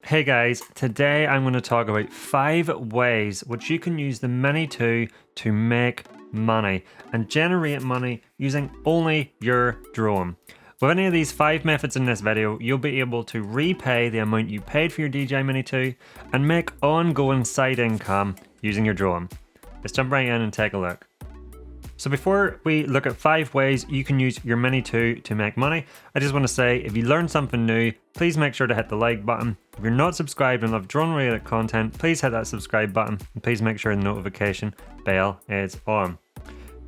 Hey guys, today I'm going to talk about 5 ways which you can use the Mini 2 to make money and generate money using only your drone. With any of these 5 methods in this video, you'll be able to repay the amount you paid for your DJI Mini 2 and make ongoing side income using your drone. Let's jump right in and take a look. So before we look at 5 ways you can use your Mini 2 to make money, I just want to say if you learned something new, please make sure to hit the like button. If you're not subscribed and love drone related content, please hit that subscribe button and please make sure the notification bell is on.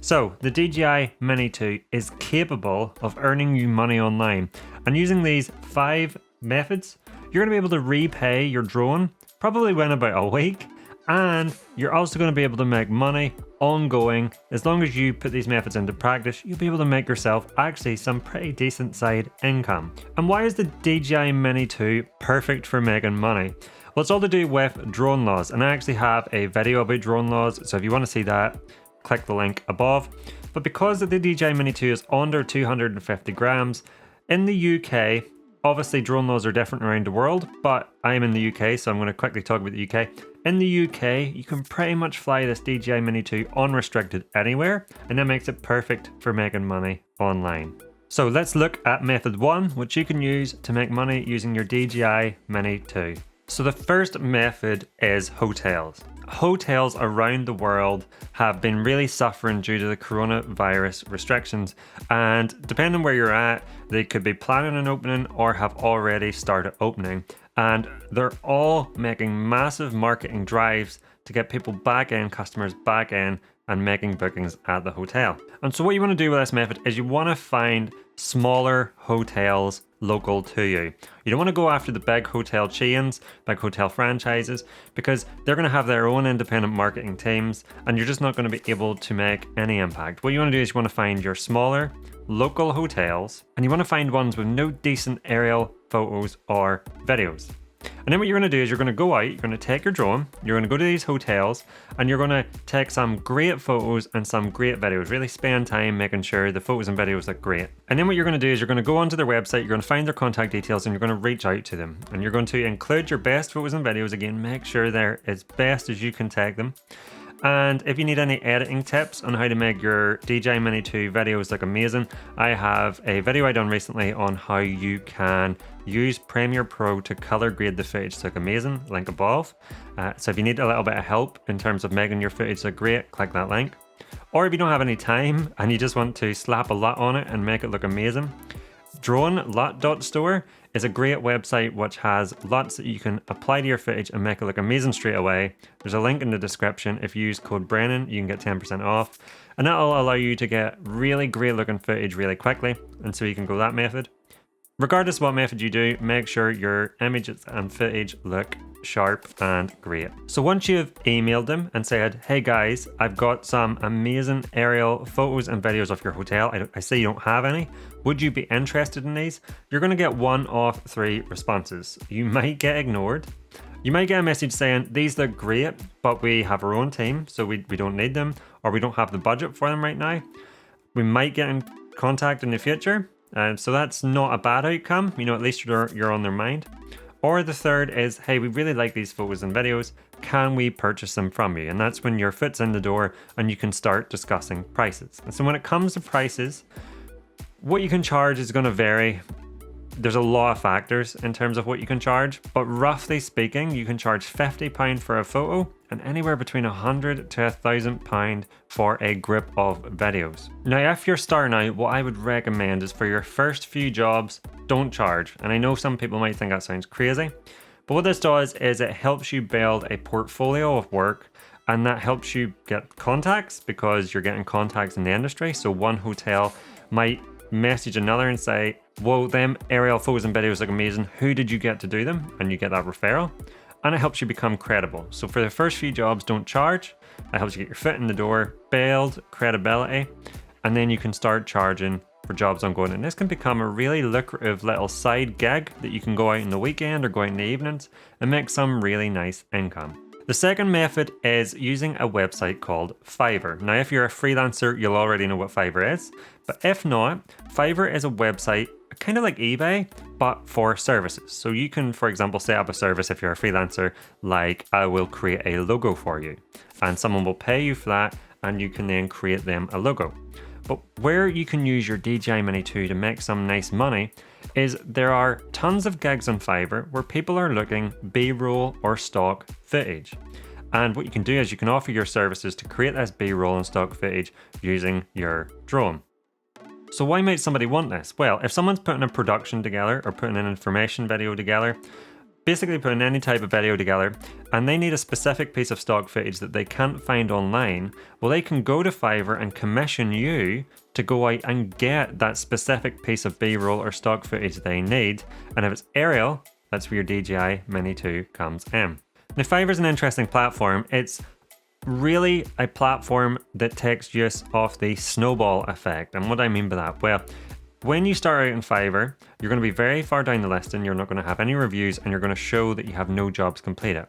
So the DJI Mini 2 is capable of earning you money online, and using these 5 methods, you're going to be able to repay your drone probably within about a week, and you're also going to be able to make money ongoing. As long as you put these methods into practice, you'll be able to make yourself actually some pretty decent side income. And why is the DJI Mini 2 perfect for making money? Well, it's all to do with drone laws, and I actually have a video about drone laws, so if you want to see that, click the link above. But because the DJI Mini 2 is under 250 grams, in the UK, obviously drone laws are different around the world, but I'm in the UK, so I'm going to quickly talk about the UK. In the UK, you can pretty much fly this DJI Mini 2 unrestricted anywhere, and that makes it perfect for making money online. So let's look at method 1, which you can use to make money using your DJI Mini 2. So the first method is hotels. Hotels around the world have been really suffering due to the coronavirus restrictions, and depending on where you're at, they could be planning on opening or have already started opening, and they're all making massive marketing drives to get people back in, customers back in, and making bookings at the hotel. And so what you want to do with this method is you want to find smaller hotels local to you. You don't want to go after the big hotel chains, big hotel franchises, because they're going to have their own independent marketing teams and you're just not going to be able to make any impact. What you want to do is you want to find your smaller local hotels, and you want to find ones with no decent aerial photos or videos. And then what you're going to do is you're going to go out, you're going to take your drone, you're going to go to these hotels, and you're going to take some great photos and some great videos. Really spend time making sure the photos and videos look great. And then what you're going to do is you're going to go onto their website, you're going to find their contact details, and you're going to reach out to them. And you're going to include your best photos and videos. Again, make sure they're as best as you can take them. And if you need any editing tips on how to make your DJI Mini 2 videos look amazing, I have a video I done recently on how you can use Premiere Pro to color grade the footage to look amazing, link above. So if you need a little bit of help in terms of making your footage look great, click that link. Or if you don't have any time and you just want to slap a LUT on it and make it look amazing, DroneLUT.store is a great website which has LUTs that you can apply to your footage and make it look amazing straight away. There's a link in the description. If you use code Brennan, you can get 10% off, and that'll allow you to get really great looking footage really quickly, and so you can go that method. Regardless what method you do, make sure your images and footage look sharp and great. So once you've emailed them and said, hey guys, I've got some amazing aerial photos and videos of your hotel, I say you don't have any, would you be interested in these? You're going to get 1 of 3 responses. You might get ignored. You might get a message saying, these look great, but we have our own team, so we don't need them, or we don't have the budget for them right now. We might get in contact in the future, so that's not a bad outcome. You know, at least you're on their mind. Or the third is, hey, we really like these photos and videos, can we purchase them from you? And that's when your foot's in the door and you can start discussing prices. And so when it comes to prices, what you can charge is going to vary. There's a lot of factors in terms of what you can charge, but roughly speaking, you can charge £50 for a photo and anywhere between £100 to £1,000 for a group of videos. Now, if you're starting out, what I would recommend is for your first few jobs, don't charge. And I know some people might think that sounds crazy, but what this does is it helps you build a portfolio of work, and that helps you get contacts because you're getting contacts in the industry. So one hotel might message another and say, whoa, them aerial photos and videos look amazing, who did you get to do them? And you get that referral, and it helps you become credible. So for the first few jobs, don't charge. That helps you get your foot in the door, build credibility, and then you can start charging for jobs ongoing. And this can become a really lucrative little side gig that you can go out in the weekend or go out in the evenings and make some really nice income. The second method is using a website called FIVERR. Now, if you're a freelancer, you'll already know what FIVERR is, but if not, FIVERR is a website, a kind of like eBay, but for services. So you can, for example, set up a service if you're a freelancer, like I will create a logo for you, and someone will pay you for that, and you can then create them a logo. But where you can use your DJI Mini 2 to make some nice money is there are tons of gigs on Fiverr where people are looking B-roll or stock footage. And what you can do is you can offer your services to create this B-roll and stock footage using your drone. So why might somebody want this? Well, if someone's putting a production together or putting an information video together, basically putting any type of video together, and they need a specific piece of stock footage that they can't find online, well, they can go to Fiverr and commission you to go out and get that specific piece of B-roll or stock footage they need. And if it's aerial, that's where your DJI Mini 2 comes in. Now, Fiverr is an interesting platform. It's really a platform that takes use of the snowball effect. And what do I mean by that? Well, when you start out in Fiverr, you're going to be very far down the list and you're not going to have any reviews, and you're going to show that you have no jobs completed.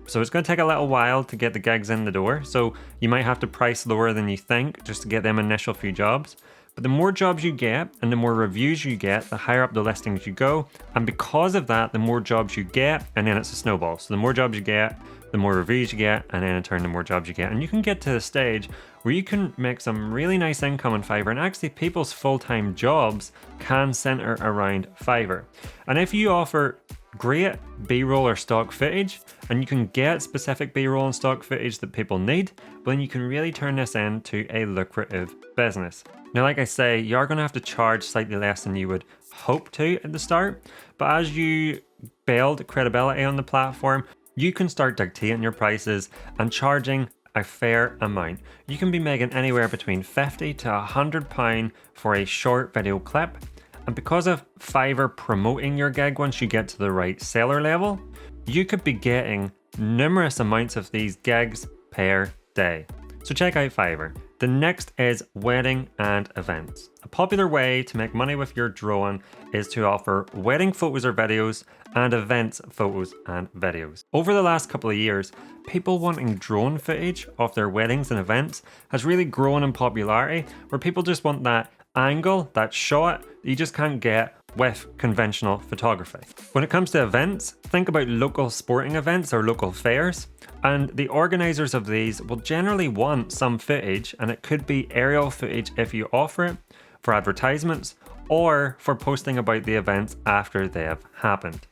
So it's going to take a little while to get the gigs in the door. So you might have to price lower than you think just to get them initial few jobs. But the more jobs you get and the more reviews you get, the higher up the listings you go. And because of that, the more jobs you get, and then it's a snowball. So the more jobs you get, the more reviews you get, and then in turn, the more jobs you get. And you can get to the stage where you can make some really nice income on Fiverr, and actually people's full-time jobs can center around Fiverr. And if you offer great B-roll or stock footage, and you can get specific B-roll and stock footage that people need, well, then you can really turn this into a lucrative business. Now, like I say, you are going to have to charge slightly less than you would hope to at the start, but as you build credibility on the platform, you can start dictating your prices and charging a fair amount. You can be making anywhere between £50 to £100 for a short video clip. And because of Fiverr promoting your gig once you get to the right seller level, you could be getting numerous amounts of these gigs per day. So check out Fiverr. The next is wedding and events. A popular way to make money with your drone is to offer wedding photos or videos and events photos and videos. Over the last couple of years, people wanting drone footage of their weddings and events has really grown in popularity, where people just want that angle, that shot that you just can't get with conventional photography. When it comes to events, think about local sporting events or local fairs, and the organizers of these will generally want some footage, and it could be aerial footage if you offer it for advertisements or for posting about the events after they have happened.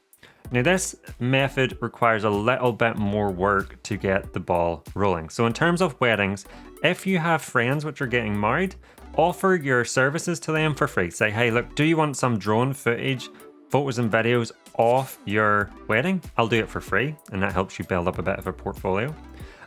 Now, this method requires a little bit more work to get the ball rolling. So in terms of weddings, if you have friends which are getting married, offer your services to them for free. Say, hey, look, do you want some drone footage, photos and videos of your wedding? I'll do it for free, and that helps you build up a bit of a portfolio.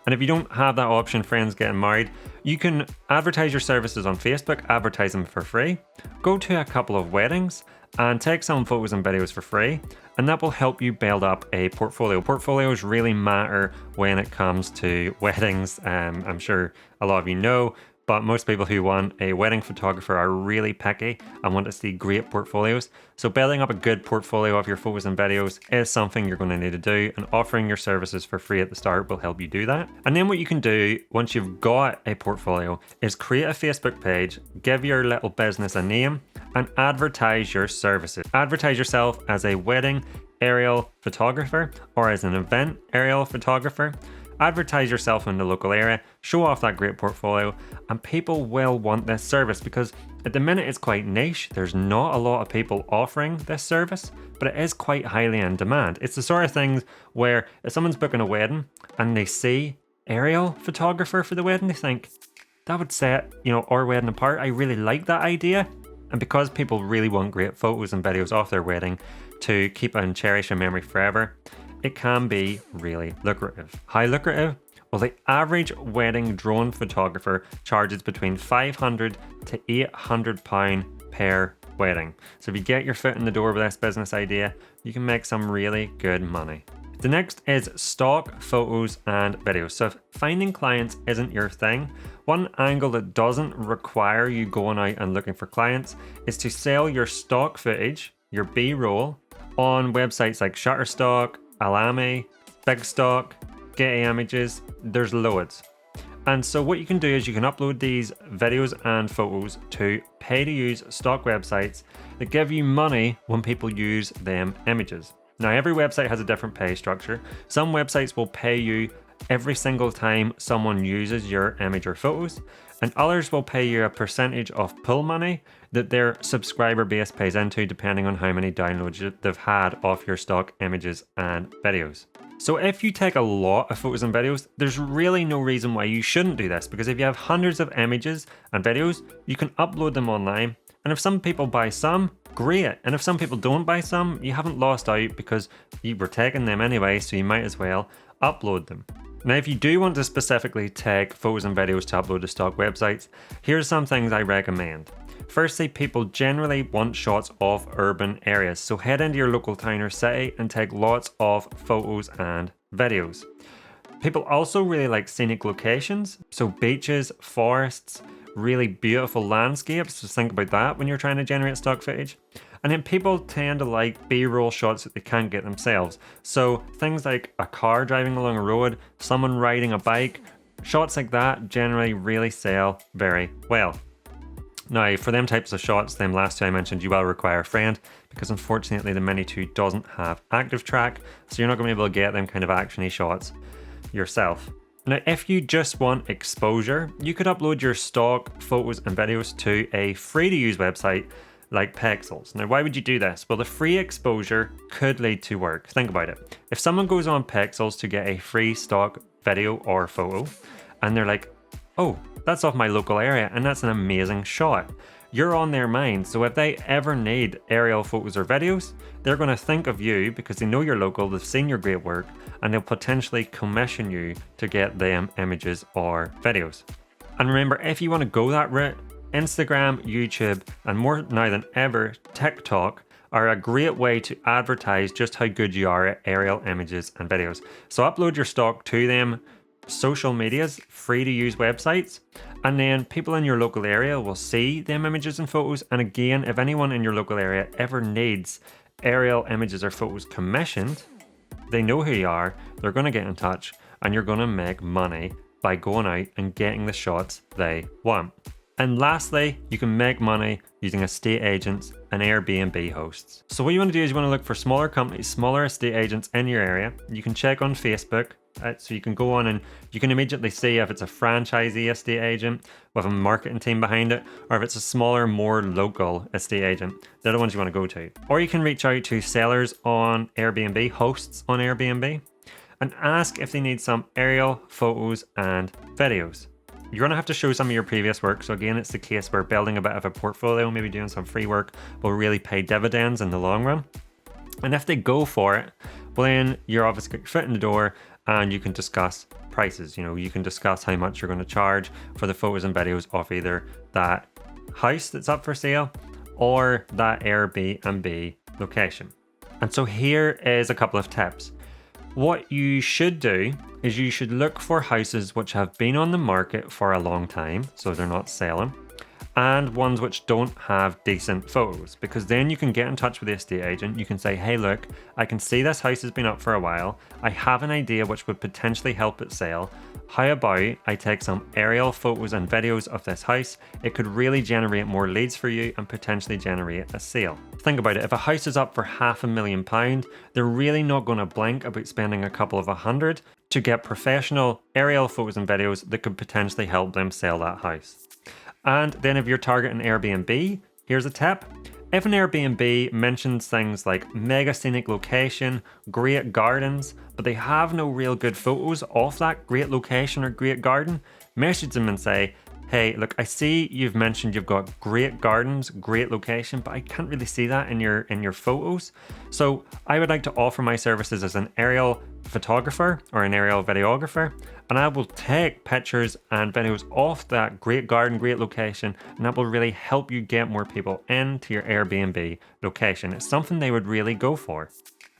And if you don't have that option, friends getting married, you can advertise your services on Facebook, advertise them for free, go to a couple of weddings and take some photos and videos for free, and that will help you build up a portfolio. Portfolios really matter when it comes to weddings. I'm sure a lot of you know, but most people who want a wedding photographer are really picky and want to see great portfolios. So building up a good portfolio of your photos and videos is something you're going to need to do, and offering your services for free at the start will help you do that. And then what you can do once you've got a portfolio is create a Facebook page, give your little business a name, and advertise your services. Advertise yourself as a wedding aerial photographer or as an event aerial photographer. Advertise yourself in the local area, show off that great portfolio, and people will want this service because at the minute it's quite niche. There's not a lot of people offering this service, but it is quite highly in demand. It's the sort of things where if someone's booking a wedding and they see aerial photographer for the wedding, they think, that would set, our wedding apart. I really like that idea. And because people really want great photos and videos of their wedding to keep and cherish a memory forever, it can be really lucrative. How lucrative? Well, the average wedding drone photographer charges between £500 to £800 per wedding. So if you get your foot in the door with this business idea, you can make some really good money. The next is stock photos and videos. So if finding clients isn't your thing, one angle that doesn't require you going out and looking for clients is to sell your stock footage, your B-roll, on websites like Shutterstock, ALAMY, Big Stock, Getty Images. There's loads. And so what you can do is you can upload these videos and photos to pay to use stock websites. that give you money when people use them images. Now, every website has a different pay structure. Some websites will pay you every single time someone uses your image or photos, and others will pay you a percentage of pull money that their subscriber base pays into, depending on how many downloads they've had of your stock images and videos. So if you take a lot of photos and videos, there's really no reason why you shouldn't do this, because if you have hundreds of images and videos, you can upload them online, and if some people buy some, great, and if some people don't buy some, you haven't lost out because you were taking them anyway, so you might as well upload them. Now, if you do want to specifically take photos and videos to upload to stock websites, here's some things I recommend. Firstly, people generally want shots of urban areas, so head into your local town or city and take lots of photos and videos. People also really like scenic locations, so beaches, forests, really beautiful landscapes, so think about that when you're trying to generate stock footage. And then people tend to like B-roll shots that they can't get themselves. So things like a car driving along a road, someone riding a bike, shots like that generally really sell very well. Now, for them types of shots, them last two I mentioned, you will require a friend, because unfortunately the Mini 2 doesn't have active track, so you're not going to be able to get them kind of actiony shots yourself. Now, if you just want exposure, you could upload your stock photos and videos to a free-to-use website like Pexels. Now, why would you do this? Well, the free exposure could lead to work. Think about it. If someone goes on Pexels to get a free stock video or photo, and they're like, oh, that's off my local area, and that's an amazing shot, you're on their mind. So if they ever need aerial photos or videos, they're going to think of you because they know you're local, they've seen your great work, and they'll potentially commission you to get them images or videos. And remember, if you want to go that route, Instagram, YouTube, and more now than ever, TikTok are a great way to advertise just how good you are at aerial images and videos. So upload your stock to them social medias, free to use websites, and then people in your local area will see them images and photos. And again, if anyone in your local area ever needs aerial images or photos commissioned, they know who you are, they're going to get in touch, and you're going to make money by going out and getting the shots they want. And lastly, you can make money using estate agents and Airbnb hosts. So what you want to do is you want to look for smaller companies, smaller estate agents in your area. You can check on Facebook. So you can go on and you can immediately see if it's a franchisee estate agent with a marketing team behind it, or if it's a smaller, more local estate agent. They're the ones you want to go to. Or you can reach out to sellers on Airbnb, hosts on Airbnb, and ask if they need some aerial photos and videos. You're going to have to show some of your previous work. So again, it's the case where building a bit of a portfolio, maybe doing some free work, will really pay dividends in the long run. And if they go for it, well, then you're obviously got your foot in the door and you can discuss prices. You know, you can discuss how much you're going to charge for the photos and videos of either that house that's up for sale or that Airbnb location. And so here is a couple of tips. What you should do is you should look for houses which have been on the market for a long time, so they're not selling, and ones which don't have decent photos, because then you can get in touch with the estate agent. You can say, hey, look, I can see this house has been up for a while. I have an idea which would potentially help it sell. How about I take some aerial photos and videos of this house? It could really generate more leads for you and potentially generate a sale. Think about it. If a house is up for £500,000, they're really not going to blink about spending a couple of $100 to get professional aerial photos and videos that could potentially help them sell that house. And then if you're targeting Airbnb, here's a tip. If an Airbnb mentions things like mega scenic location, great gardens, but they have no real good photos of that great location or great garden, message them and say, hey, look, I see you've mentioned you've got great gardens, great location, but I can't really see that in your photos. So I would like to offer my services as an aerial photographer or an aerial videographer, and I will take pictures and videos of that great garden, great location, and that will really help you get more people into your Airbnb location. It's something they would really go for.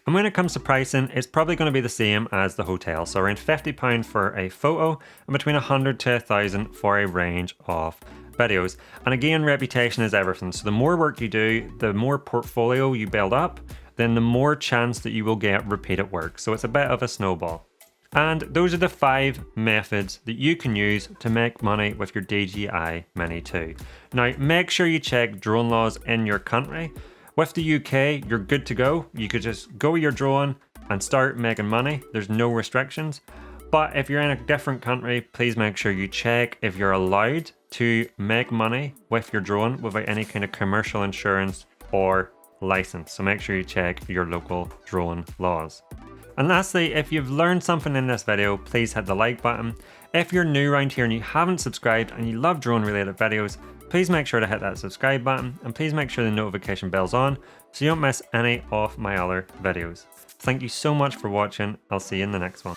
And when it comes to pricing, it's probably going to be the same as the hotel. So around £50 for a photo and between 100 to 1,000 for a range of videos. And again, reputation is everything. So the more work you do, the more portfolio you build up, then the more chance that you will get repeated work. So it's a bit of a snowball. And those are the 5 methods that you can use to make money with your DJI Mini 2. Now, make sure you check drone laws in your country. With the UK, you're good to go. You could just go with your drone and start making money. There's no restrictions. But if you're in a different country, please make sure you check if you're allowed to make money with your drone without any kind of commercial insurance or license. So make sure you check your local drone laws. And lastly, if you've learned something in this video, please hit the like button. If you're new around here and you haven't subscribed and you love drone related videos, please make sure to hit that subscribe button and please make sure the notification bell's on so you don't miss any of my other videos. Thank you so much for watching. I'll see you in the next one.